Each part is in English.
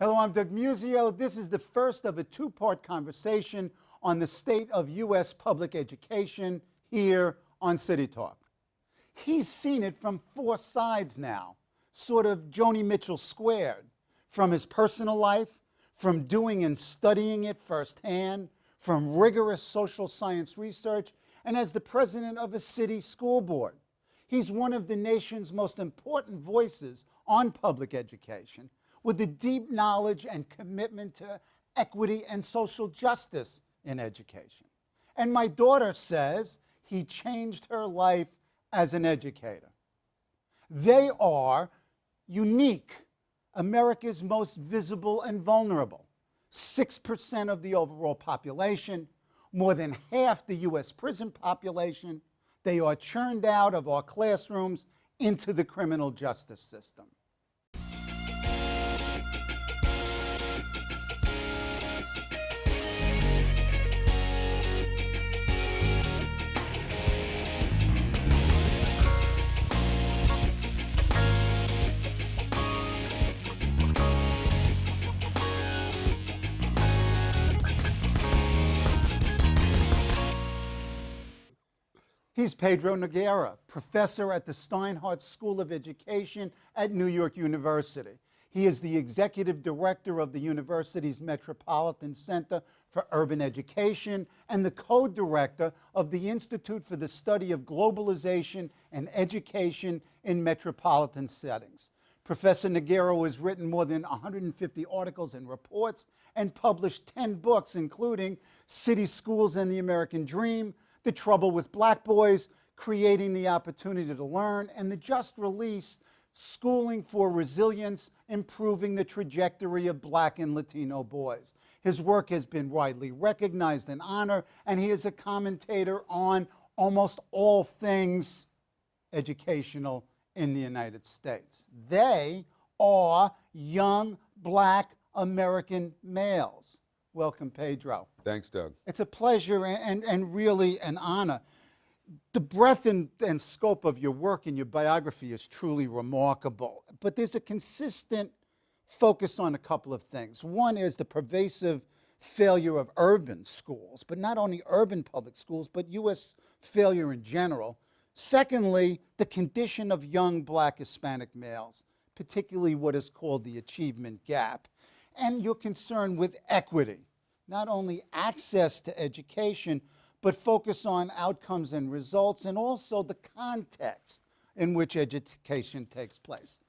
Hello, I'm Doug Musio. This is the first of a two-part conversation on the state of U.S. public education here on City Talk. He's seen it from four sides now, sort of Joni Mitchell squared, from his personal life, from doing and studying it firsthand, from rigorous social science research, and as the president of a city school board. He's one of the nation's most important voices on public education, with a deep knowledge and commitment to equity and social justice in education. And my daughter says he changed her life as an educator. They are unique, America's most visible and vulnerable. 6% of the overall population, more than half the U.S. prison population. They are churned out of our classrooms into the criminal justice system. He's Pedro Noguera, professor at the Steinhardt School of Education at New York University. He is the executive director of the university's Metropolitan Center for Urban Education and the co-director of the Institute for the Study of Globalization and Education in Metropolitan Settings. Professor Noguera has written more than 150 articles and reports and published 10 books, including City Schools and the American Dream, The Trouble with Black Boys, Creating the Opportunity to Learn, and the just-released Schooling for Resilience, Improving the Trajectory of Black and Latino Boys. His work has been widely recognized and honored, and he is a commentator on almost all things educational in the United States. They are young Black American males. Welcome, Pedro. Thanks, Doug. It's a pleasure and really an honor. The breadth and scope of your work and your biography is truly remarkable, but there's a consistent focus on a couple of things. One is the pervasive failure of urban schools, but not only urban public schools, but U.S. failure in general. Secondly, the condition of young Black Hispanic males, particularly what is called the achievement gap, and your concern with equity, not only access to education, but focus on outcomes and results, and also the context in which education takes place.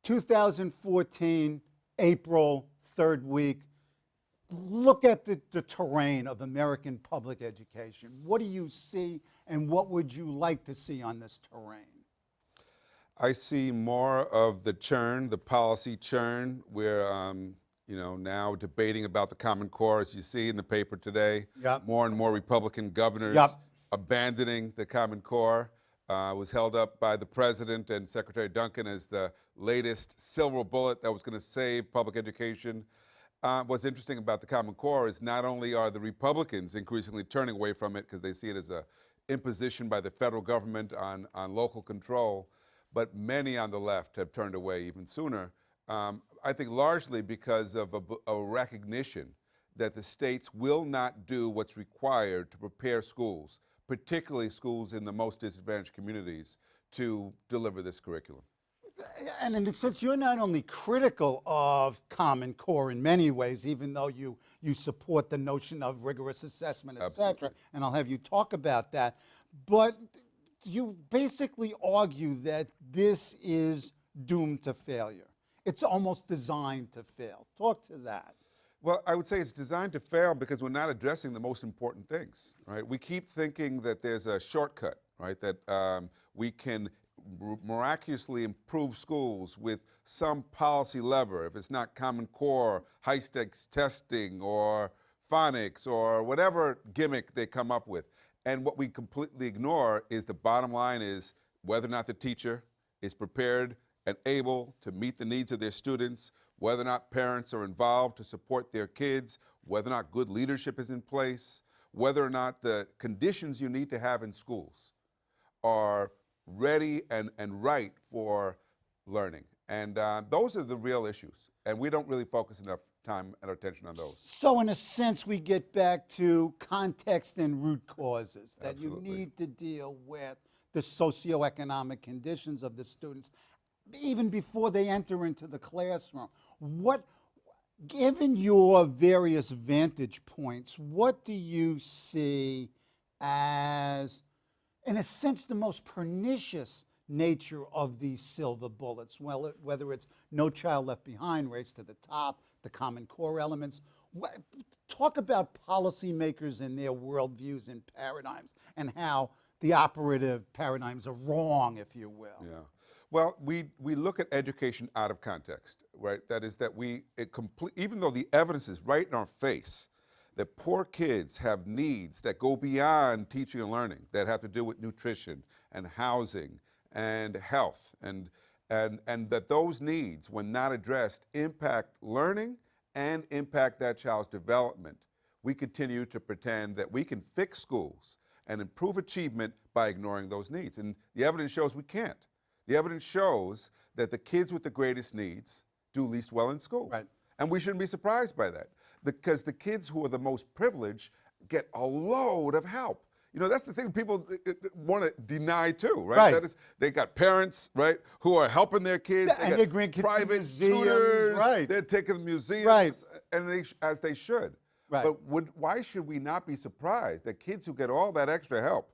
2014, April, third week, look at the terrain of American public education. What do you see, and what would you like to see on this terrain? I see more of the churn, the policy churn. We're now debating about the Common Core, as you see in the paper today. Yep. More and more Republican governors abandoning the Common Core. Was held up by the president and Secretary Duncan as the latest silver bullet that was going to save public education. What's interesting about the Common Core is not only are the Republicans increasingly turning away from it because they see it as an imposition by the federal government on local control, but many on the left have turned away even sooner. I think largely because of a recognition that the states will not do what's required to prepare schools, particularly schools in the most disadvantaged communities, to deliver this curriculum. And in a sense, you're not only critical of Common Core in many ways, even though you support the notion of rigorous assessment, et cetera, and I'll have you talk about that, but you basically argue that this is doomed to failure. It's almost designed to fail. Talk to that. Well, I would say it's designed to fail because we're not addressing the most important things, right? We keep thinking that there's a shortcut, right? That we can miraculously improve schools with some policy lever. If it's not Common Core, high-stakes testing, or phonics, or whatever gimmick they come up with. And what we completely ignore is the bottom line is whether or not the teacher is prepared and able to meet the needs of their students, whether or not parents are involved to support their kids, whether or not good leadership is in place, whether or not the conditions you need to have in schools are ready and right for learning. And those are the real issues. And we don't really focus enough time and attention on those. So in a sense, we get back to context and root causes, that Absolutely. you need to deal with the socioeconomic conditions of the students even before they enter into the classroom. Given your various vantage points, what do you see as, in a sense, the most pernicious nature of these silver bullets? Well, whether it's No Child Left Behind, Race to the Top, the Common Core elements. Talk about policymakers and their worldviews and paradigms, and how the operative paradigms are wrong, if you will. Yeah. Well, we look at education out of context, right? That is that even though the evidence is right in our face, that poor kids have needs that go beyond teaching and learning, that have to do with nutrition and housing and health, and that those needs, when not addressed, impact learning and impact that child's development. We continue to pretend that we can fix schools and improve achievement by ignoring those needs. And the evidence shows we can't. The evidence shows that the kids with the greatest needs do least well in school. Right. And we shouldn't be surprised by that, because the kids who are the most privileged get a load of help. You know, that's the thing people want to deny too, right? Right. That is, they got parents, right, who are helping their kids. And they their got grandkids to private museums, tutors. right. They're taking them to museums, Right. and as they should. Right. But why should we not be surprised that kids who get all that extra help,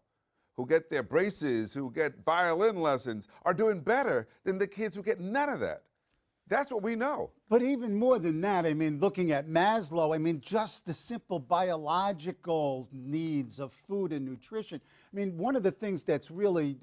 who get their braces, who get violin lessons, are doing better than the kids who get none of that? That's what we know. But even more than that, I mean, looking at Maslow, I mean, just the simple biological needs of food and nutrition. I mean, one of the things that's really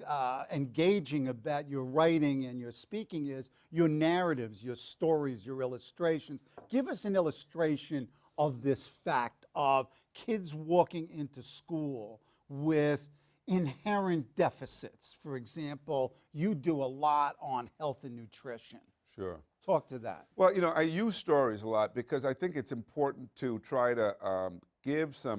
engaging about your writing and your speaking is your narratives, your stories, your illustrations. Give us an illustration of this fact of kids walking into school with inherent deficits. For example, you do a lot on health and nutrition. Sure. Talk to that. Well, you know, I use stories a lot because I think it's important to try to give a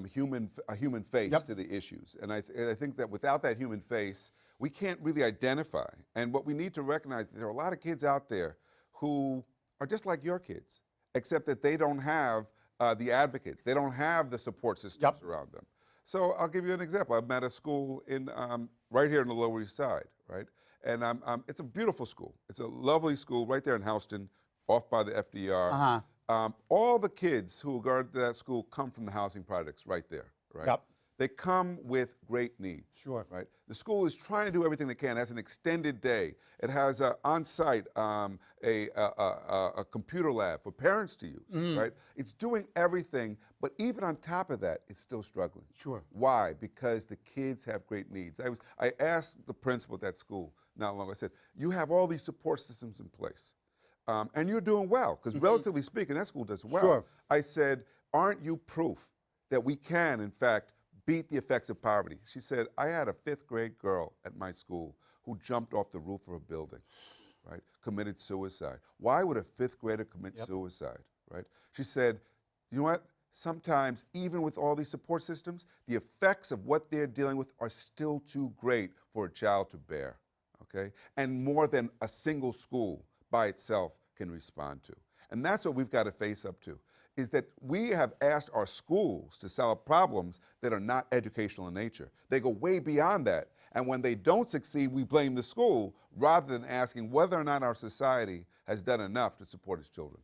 human face Yep. to the issues. And I think that without that human face, we can't really identify. And what we need to recognize, there are a lot of kids out there who are just like your kids, except that they don't have the advocates. They don't have the support systems Yep. around them. So I'll give you an example. I'm at a school in right here in the Lower East Side, right? And it's a beautiful school. It's a lovely school right there in Houston, off by the FDR. Uh-huh. All the kids who go to that school come from the housing projects right there, right? Yep. They come with great needs. Sure. Right? The school is trying to do everything they can. It has an extended day. It has on-site a computer lab for parents to use, right? It's doing everything, but even on top of that, it's still struggling. Sure. Why? Because the kids have great needs. I asked the principal at that school not long ago, I said, you have all these support systems in place, and you're doing well, because relatively speaking, that school does well. Sure. I said, aren't you proof that we can, in fact, beat the effects of poverty? She said, I had a 5th grade girl at my school who jumped off the roof of a building, right? Committed suicide. Why would a 5th grader commit suicide, right? She said, you know what? Sometimes, even with all these support systems, the effects of what they're dealing with are still too great for a child to bear, okay? And more than a single school by itself can respond to. And that's what we've got to face up to, is that we have asked our schools to solve problems that are not educational in nature. They go way beyond that. And when they don't succeed, we blame the school rather than asking whether or not our society has done enough to support its children.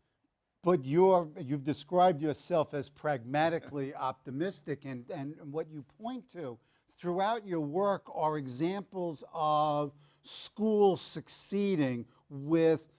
But you've described yourself as pragmatically optimistic, and what you point to throughout your work are examples of schools succeeding with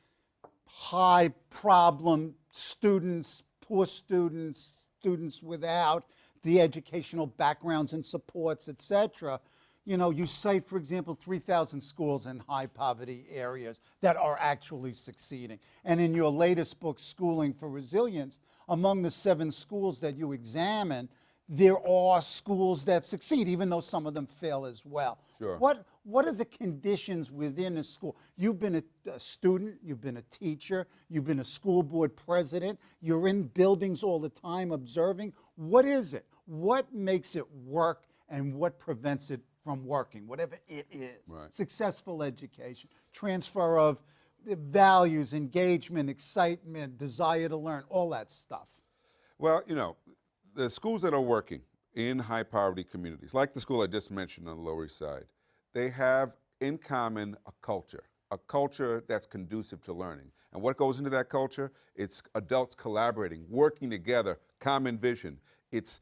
high problem students, poor students, students without the educational backgrounds and supports, etc. You know, you cite, for example, 3,000 schools in high poverty areas that are actually succeeding. And in your latest book, Schooling for Resilience, among the 7 schools that you examine, there are schools that succeed, even though some of them fail as well. Sure. What are the conditions within a school? You've been a student, you've been a teacher, you've been a school board president, you're in buildings all the time observing. What is it? What makes it work, and what prevents it from working, whatever it is? Right. Successful education, transfer of the values, engagement, excitement, desire to learn, all that stuff? Well, you know, the schools that are working in high poverty communities, like the school I just mentioned on the Lower East Side, they have in common a culture that's conducive to learning. And what goes into that culture? It's adults collaborating, working together, common vision. It's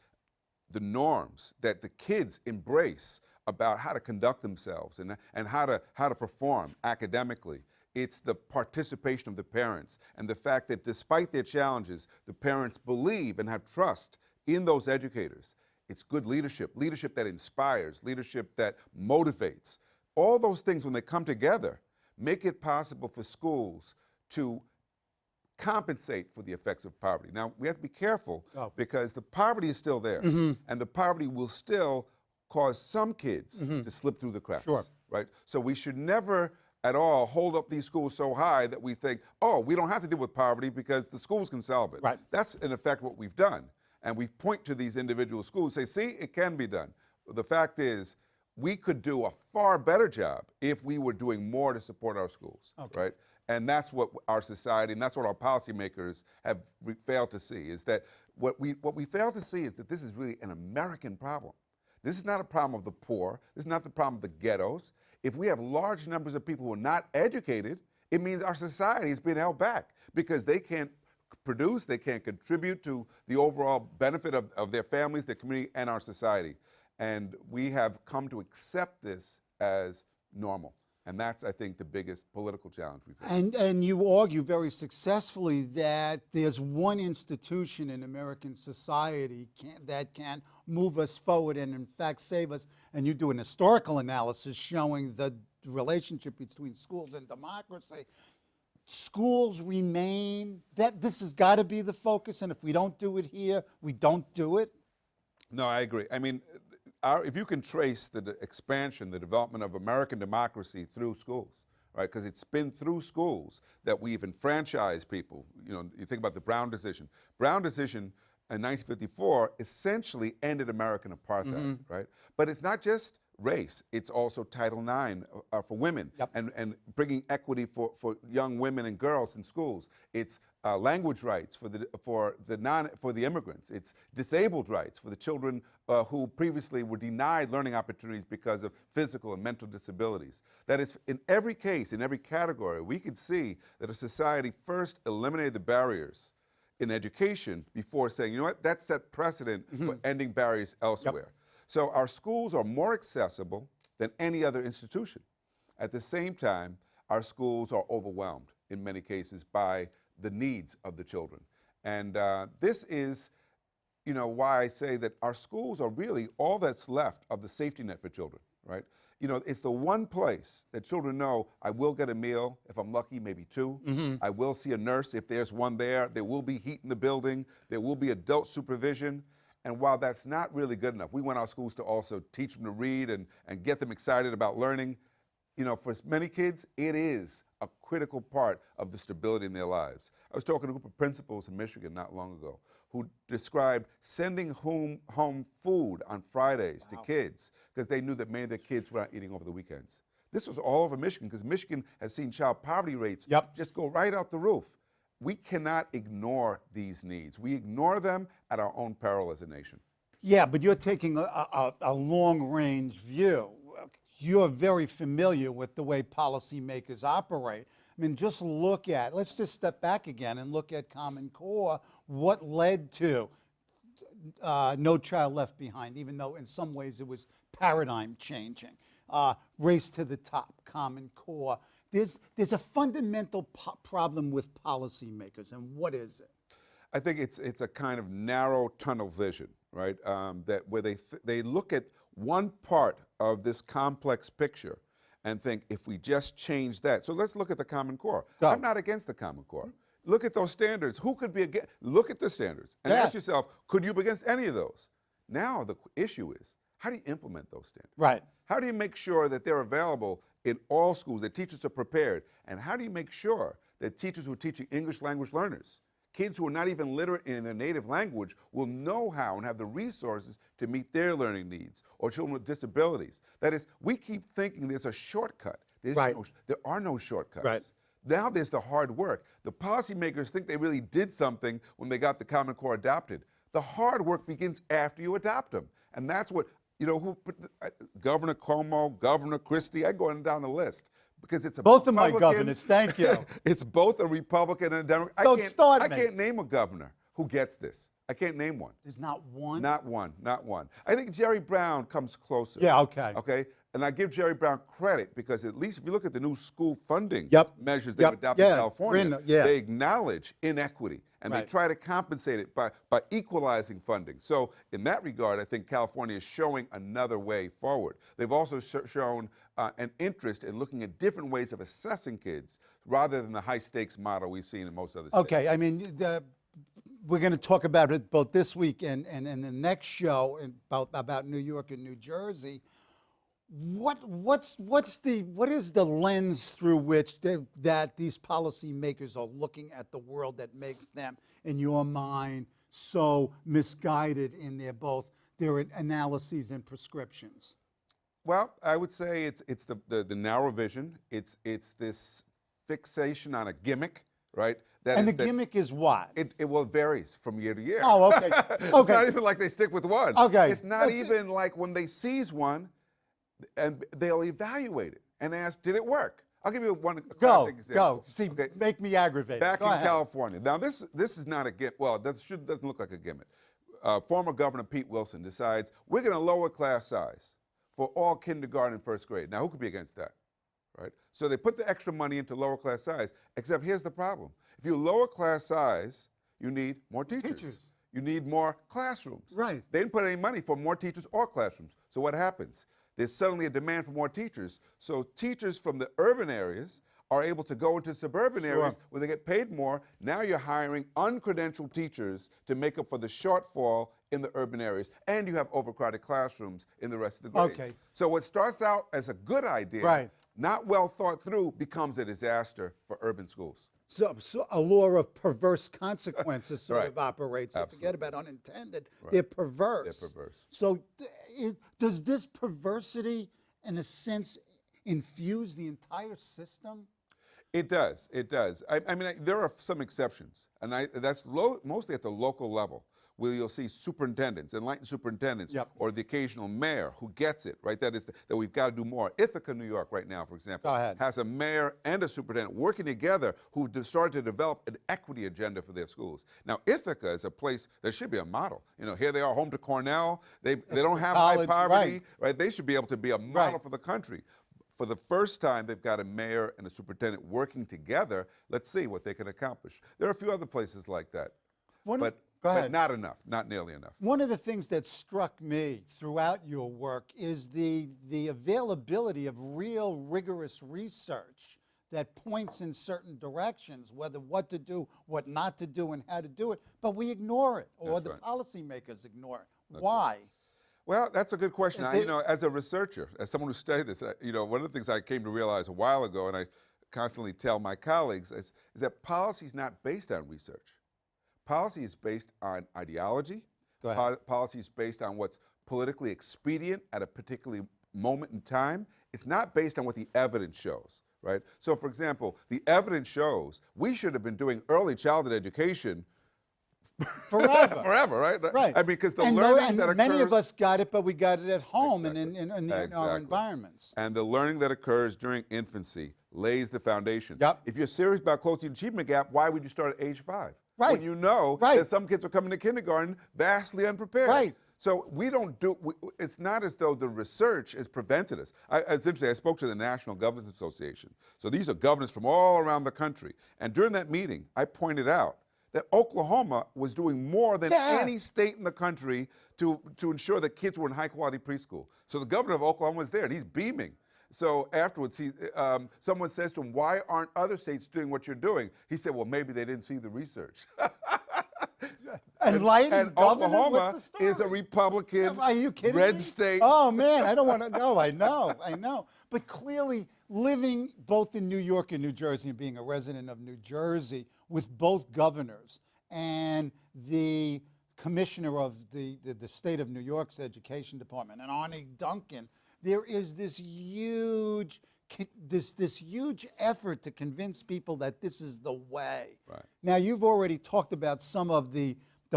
the norms that the kids embrace about how to conduct themselves and how to perform academically. It's the participation of the parents and the fact that despite their challenges, the parents believe and have trust in those educators. It's good leadership, leadership that inspires, leadership that motivates. All those things, when they come together, make it possible for schools to compensate for the effects of poverty. Now, we have to be careful because the poverty is still there, and the poverty will still cause some kids to slip through the cracks, right? So we should never at all hold up these schools so high that we think, oh, we don't have to deal with poverty because the schools can solve it. Right. That's, in effect, what we've done. And we point to these individual schools and say, see, it can be done. The fact is, we could do a far better job if we were doing more to support our schools, right? And that's what our society and that's what our policymakers have failed to see, is that what we fail to see is that this is really an American problem. This is not a problem of the poor. This is not the problem of the ghettos. If we have large numbers of people who are not educated, it means our society is being held back because they can't produce, they can't contribute to the overall benefit of their families, their community, and our society. And we have come to accept this as normal. And that's, I think, the biggest political challenge we face. And you argue very successfully that there's one institution in American society that can move us forward and, in fact, save us. And you do an historical analysis showing the relationship between schools and democracy. Schools remain, this has got to be the focus. And if we don't do it here, we don't do it. No, I agree. I mean, if you can trace the expansion, the development of American democracy through schools, right? Because it's been through schools that we've enfranchised people. You know, you think about the Brown decision. Brown decision in 1954 essentially ended American apartheid, right? But it's not just race, it's also Title IX for women and bringing equity for young women and girls in schools. It's language rights for the immigrants. It's disabled rights for the children who previously were denied learning opportunities because of physical and mental disabilities. That is, in every case, in every category, we could see that a society first eliminated the barriers in education before saying, you know what, that set precedent for ending barriers elsewhere. So our schools are more accessible than any other institution. At the same time, our schools are overwhelmed in many cases by the needs of the children. And this is, you know, why I say that our schools are really all that's left of the safety net for children, right? You know, it's the one place that children know, I will get a meal, if I'm lucky, maybe two. I will see a nurse if there's one there. There will be heat in the building. There will be adult supervision. And while that's not really good enough, we want our schools to also teach them to read and get them excited about learning. You know, for many kids, it is a critical part of the stability in their lives. I was talking to a group of principals in Michigan not long ago who described sending home food on Fridays to kids because they knew that many of their kids were not eating over the weekends. This was all over Michigan because Michigan has seen child poverty rates just go right out the roof. We cannot ignore these needs. We ignore them at our own peril as a nation. Yeah, but you're taking a long-range view. You're very familiar with the way policymakers operate. I mean, just look at, let's just step back again and look at Common Core. What led to No Child Left Behind, even though in some ways it was paradigm changing. Race to the Top, Common Core. There's a fundamental problem with policymakers, and what is it? I think it's a kind of narrow tunnel vision, right? That where they look at one part of this complex picture and think, if we just change that. So let's look at the Common Core. I'm not against the Common Core. Look at those standards. Who could be against? Look at the standards and ask yourself, could you be against any of those? Now the issue is, how do you implement those standards? Right. How do you make sure that they're available in all schools, that teachers are prepared? And how do you make sure that teachers who are teaching English language learners, kids who are not even literate in their native language, will know how and have the resources to meet their learning needs, or children with disabilities? That is, we keep thinking there's a shortcut. There are no shortcuts. Now there's the hard work. The policymakers think they really did something when they got the Common Core adopted. The hard work begins after you adopt them. And that's what, Governor Cuomo, Governor Christie, I go on down the list. Because it's a Both of my Republican- governors, thank you. It's both a Republican and a Democrat. Don't start I me. can't name a governor who gets this. I can't name one. There's not one? Not one, not one. I think Jerry Brown comes closer. Yeah, okay. Okay? And I give Jerry Brown credit because at least if you look at the new school funding Yep. measures they've Yep. adopted in Yeah. California, Yeah. they acknowledge inequity and they Right. try to compensate it by equalizing funding. So in that regard, I think California is showing another way forward. They've also shown an interest in looking at different ways of assessing kids rather than the high stakes model we've seen in most other states. Okay, I mean, we're going to talk about it both this week and in the next show about New York and New Jersey. What is the lens through which that these policymakers are looking at the world that makes them, in your mind, so misguided in their analyses and prescriptions? Well, I would say it's the narrow vision. It's this fixation on a gimmick, right? And the gimmick is what? It varies from year to year. Oh, okay. It's Okay. not even like they stick with one. Okay. It's not even like when they seize one, and they'll evaluate it and ask, did it work? I'll give you one classic example. Go. See, Okay. make me aggravated. Back Go in ahead. California. Now, this is not a gimmick. Well, it doesn't look like a gimmick. Former Governor Pete Wilson decides we're going to lower class size for all kindergarten and first grade. Now, who could be against that? Right? So they put the extra money into lower class size, except here's the problem. If you lower class size, you need more teachers. You need more classrooms. Right. They didn't put any money for more teachers or classrooms. So what happens? There's suddenly a demand for more teachers. So teachers from the urban areas are able to go into suburban areas where they get paid more. Now you're hiring uncredentialed teachers to make up for the shortfall in the urban areas, and you have overcrowded classrooms in the rest of the grades. Okay. So what starts out as a good idea, Right. not well thought through, becomes a disaster for urban schools. So a law of perverse consequences sort Right. of operates. So forget Absolutely. about unintended. They're perverse. They're perverse. So does this perversity, in a sense, infuse the entire system? It does. It does. I mean, there are some exceptions, and that's mostly at the local level, where you'll see superintendents, enlightened superintendents, Yep. or the occasional mayor who gets it, right? That we've got to do more. Ithaca, New York, right now, for example, Go ahead. has a mayor and a superintendent working together who started to develop an equity agenda for their schools. Now, Ithaca is a place that should be a model. Here they are, home to Cornell. They don't have College, high poverty, right. They should be able to be a model Right. for the country. For the first time, they've got a mayor and a superintendent working together. Let's see what they can accomplish. There are a few other places like that, Go but ahead. not enough, not nearly enough. One of the things that struck me throughout your work is the availability of real rigorous research that points in certain directions, what to do, what not to do, and how to do it, but we ignore it, or That's the right. policymakers ignore it. Why? Well, that's a good question. Is As a researcher, as someone who studied this, one of the things I came to realize a while ago, and I constantly tell my colleagues, is that policy is not based on research. Policy is based on ideology. Go ahead. Policy is based on what's politically expedient at a particular moment in time. It's not based on what the evidence shows, right? So, for example, the evidence shows we should have been doing early childhood education Forever. forever, right? Right. I mean, because the and learning that occurs. many of us got it, but we got it at home Exactly. and in Exactly. our environments. And the learning that occurs during infancy lays the foundation. Yep. If you're serious about closing the achievement gap, why would you start at age 5? Right. When you know Right. that some kids are coming to kindergarten vastly unprepared. Right. So it's not as though the research has prevented us. It's interesting, I spoke to the National Governors Association. So these are governors from all around the country. And during that meeting, I pointed out that Oklahoma was doing more than any state in the country to ensure that kids were in high-quality preschool. So the governor of Oklahoma was there, and he's beaming. So afterwards, someone says to him, why aren't other states doing what you're doing? He said, well, maybe they didn't see the research. Enlightened And governor? Oklahoma What's the story? is a Republican, Are you kidding red me? state. Oh man, I don't want to know. I know. But clearly, living both in New York and New Jersey and being a resident of New Jersey with both governors and the commissioner of the state of New York's education department and Arne Duncan, there is this huge this huge effort to convince people that this is the way. Right. Now, you've already talked about some of the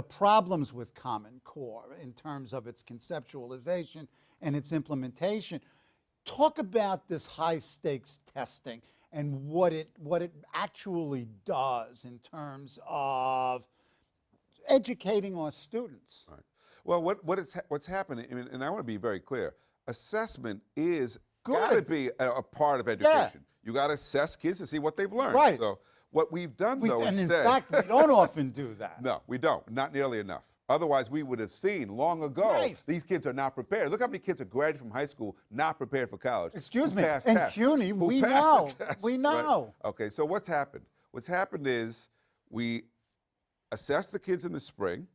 problems with Common Core in terms of its conceptualization and its implementation. Talk about this high stakes testing and what it actually does in terms of educating our students. Right. Well, what's happening, I mean, and I want to be very clear, assessment is got to be a part of education. You got to assess kids to see what they've learned. Right. So what we've done, though, And instead... in fact, we don't often do that. No, we don't. Not nearly enough. Otherwise, we would have seen long ago these kids are not prepared. Look how many kids are graduating from high school not prepared for college. Excuse Who me. passed In tests, CUNY, who we passed know. the test, We right? know. Okay, so what's happened? What's happened is we assess the kids in the spring.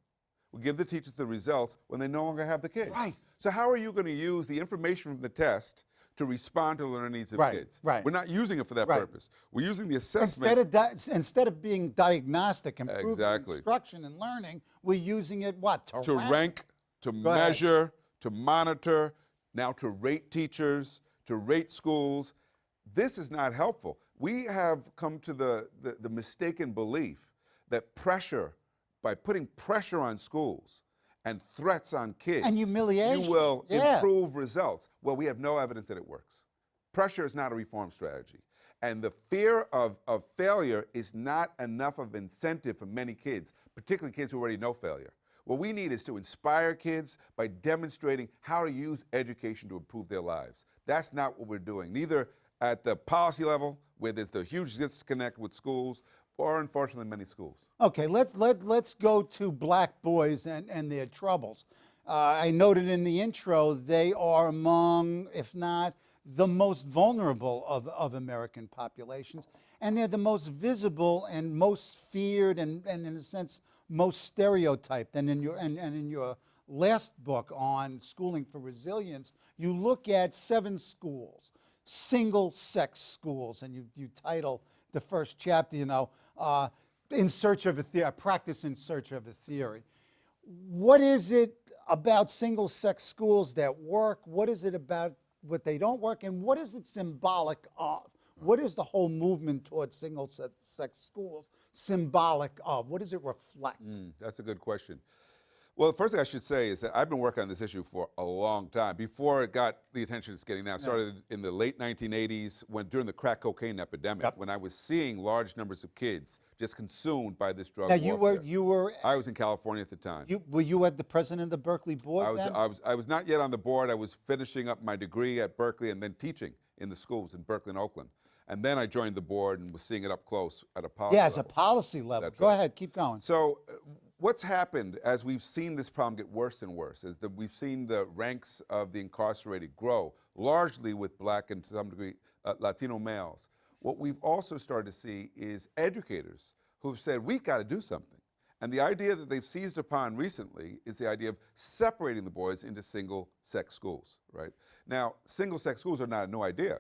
We give the teachers the results when they no longer have the kids. Right. So how are you going to use the information from the test to respond to the learning needs of kids? Right. We're not using it for that Right. purpose. We're using the assessment. Instead of being diagnostic and proving Exactly. instruction and learning, we're using it what? To rank, to ahead. measure, to monitor, now to rate teachers, to rate schools. This is not helpful. We have come to the mistaken belief that pressure, by putting pressure on schools and threats on kids, And humiliation. you will Yeah. improve results. Well, we have no evidence that it works. Pressure is not a reform strategy. And the fear of failure is not enough of incentive for many kids, particularly kids who already know failure. What we need is to inspire kids by demonstrating how to use education to improve their lives. That's not what we're doing, neither at the policy level, where there's the huge disconnect with schools, or unfortunately many schools. Okay, let's go to black boys and their troubles. I noted in the intro they are among, if not the most vulnerable of American populations, and they're the most visible and most feared and in a sense most stereotyped. And in your last book on Schooling for Resilience, you look at 7 schools, single-sex schools, and you title the first chapter, in search of a theory, practice in search of a theory. What is it about single-sex schools that work? What is it about what they don't work? And what is it symbolic of? What is the whole movement towards single-sex schools symbolic of? What does it reflect? That's a good question. Well, the first thing I should say is that I've been working on this issue for a long time. Before it got the attention it's getting now, it started in the late 1980s during the crack cocaine epidemic, when I was seeing large numbers of kids just consumed by this drug Now warfare. I was in California at the time. Were you at the president of the Berkeley board then? I was not yet on the board. I was finishing up my degree at Berkeley and then teaching in the schools in Berkeley and Oakland. And then I joined the board and was seeing it up close at a policy level. As a policy level. That's Go right. ahead, keep going. So what's happened as we've seen this problem get worse and worse, is that we've seen the ranks of the incarcerated grow, largely with black and to some degree Latino males. What we've also started to see is educators who've said, we've got to do something. And the idea that they've seized upon recently is the idea of separating the boys into single-sex schools, right? Now, single-sex schools are not a new idea.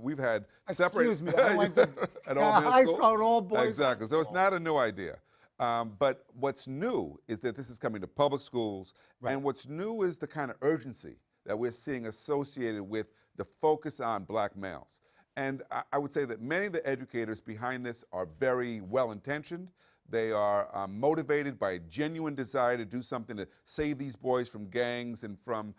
We've had separated... Excuse me, I went to at all high middle school, all boys. Exactly, high so it's school. not a new idea. But what's new is that this is coming to public schools, and what's new is the kind of urgency that we're seeing associated with the focus on black males. And I would say that many of the educators behind this are very well-intentioned. They are motivated by a genuine desire to do something to save these boys from gangs and from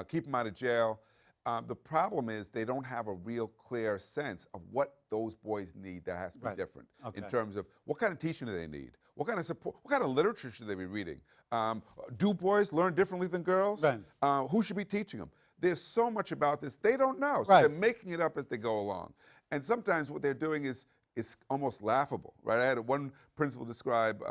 keep them out of jail. The problem is they don't have a real clear sense of what those boys need that has to be different in terms of what kind of teaching do they need, what kind of support, what kind of literature should they be reading. Do boys learn differently than girls? Right. Who should be teaching them? There's so much about this they don't know, so Right. they're making it up as they go along. And sometimes what they're doing is almost laughable, right? I had one principal describe,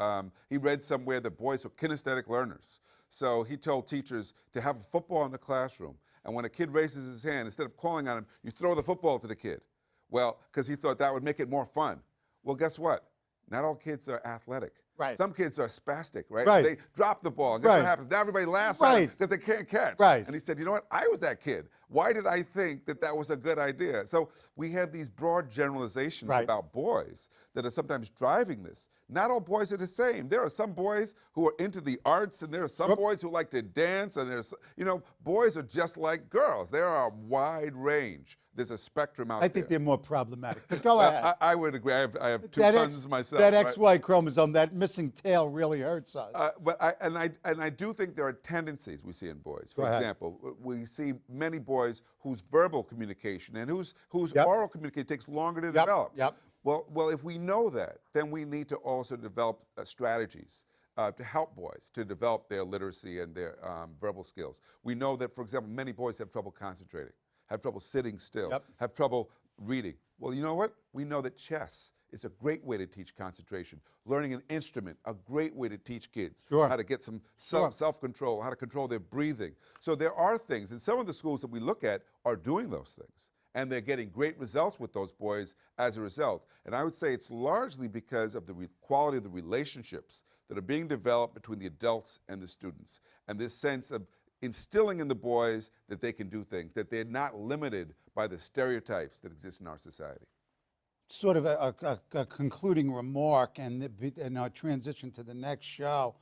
he read somewhere that boys are kinesthetic learners. So he told teachers to have a football in the classroom, and when a kid raises his hand, instead of calling on him, you throw the football to the kid. Well, because he thought that would make it more fun. Well, guess what? Not all kids are athletic. Right. Some kids are spastic, right? Right. They drop the ball. And guess Right. what happens? Now everybody laughs at Right. them because they can't catch. Right. And he said, you know what? I was that kid. Why did I think that that was a good idea? So we have these broad generalizations Right. about boys that are sometimes driving this. Not all boys are the same. There are some boys who are into the arts, and there are some boys who like to dance, and there's, boys are just like girls. There are a wide range. There's a spectrum out there. I think they're more problematic. But go ahead. I would agree. I have two That sons myself. That right? XY chromosome, that missing tail really hurts us. But I do think there are tendencies we see in boys. For Go ahead. example, we see many boys whose verbal communication and whose Yep. oral communication takes longer to Yep, develop. yep. Well, if we know that, then we need to also develop strategies to help boys to develop their literacy and their verbal skills. We know that, for example, many boys have trouble concentrating, have trouble sitting still, Yep. have trouble reading. Well, you know what? We know that chess is a great way to teach concentration. Learning an instrument, a great way to teach kids Sure. how to get some Sure. self-control, how to control their breathing. So there are things, and some of the schools that we look at are doing those things. And they're getting great results with those boys as a result. And I would say it's largely because of the quality of the relationships that are being developed between the adults and the students. And this sense of instilling in the boys that they can do things, that they're not limited by the stereotypes that exist in our society. Sort of a concluding remark, and our transition to the next show,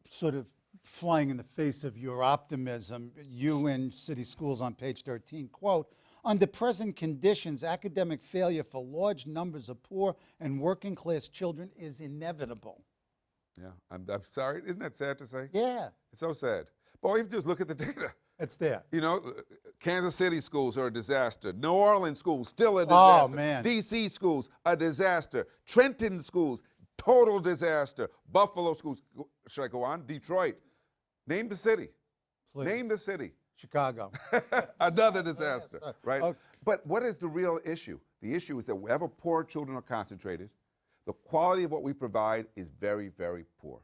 sort of flying in the face of your optimism. You in City Schools on page 13, quote, under present conditions, academic failure for large numbers of poor and working class children is inevitable. Yeah, I'm sorry. Isn't that sad to say? Yeah, It's so sad. But all you have to do is look at the data. it's there. Kansas City schools are a disaster. New Orleans schools, still a disaster. Oh, man. D.C. schools, a disaster. Trenton schools, total disaster. Buffalo schools, should I go on? Detroit. Name the city. Please. Name the city. Chicago. Another disaster, right? Okay. But what is the real issue? The issue is that wherever poor children are concentrated, the quality of what we provide is very, very poor.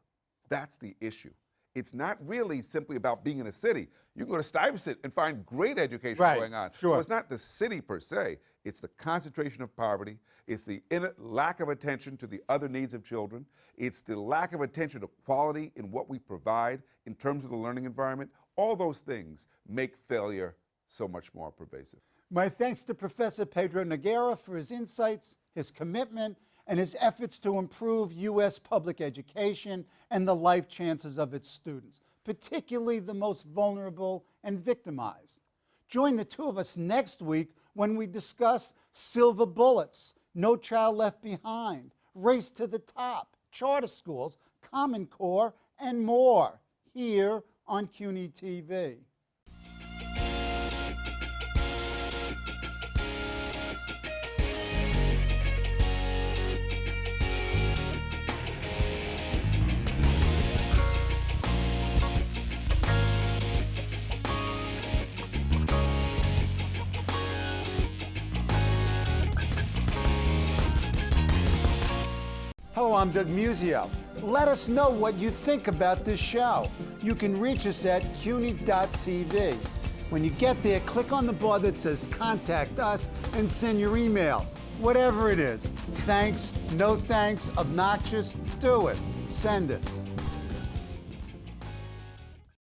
That's the issue. It's not really simply about being in a city. You can go to Stuyvesant and find great education Right, going on. sure. So it's not the city per se. It's the concentration of poverty. It's the lack of attention to the other needs of children. It's the lack of attention to quality in what we provide in terms of the learning environment. All those things make failure so much more pervasive. My thanks to Professor Pedro Noguera for his insights, his commitment, and his efforts to improve U.S. public education and the life chances of its students, particularly the most vulnerable and victimized. Join the two of us next week when we discuss silver bullets, No Child Left Behind, Race to the Top, charter schools, Common Core, and more here on CUNY TV. Hello, I'm Doug Musio. Let us know what you think about this show. You can reach us at CUNY.tv. When you get there, click on the bar that says Contact Us and send your email. Whatever it is. Thanks, no thanks, obnoxious, do it. Send it.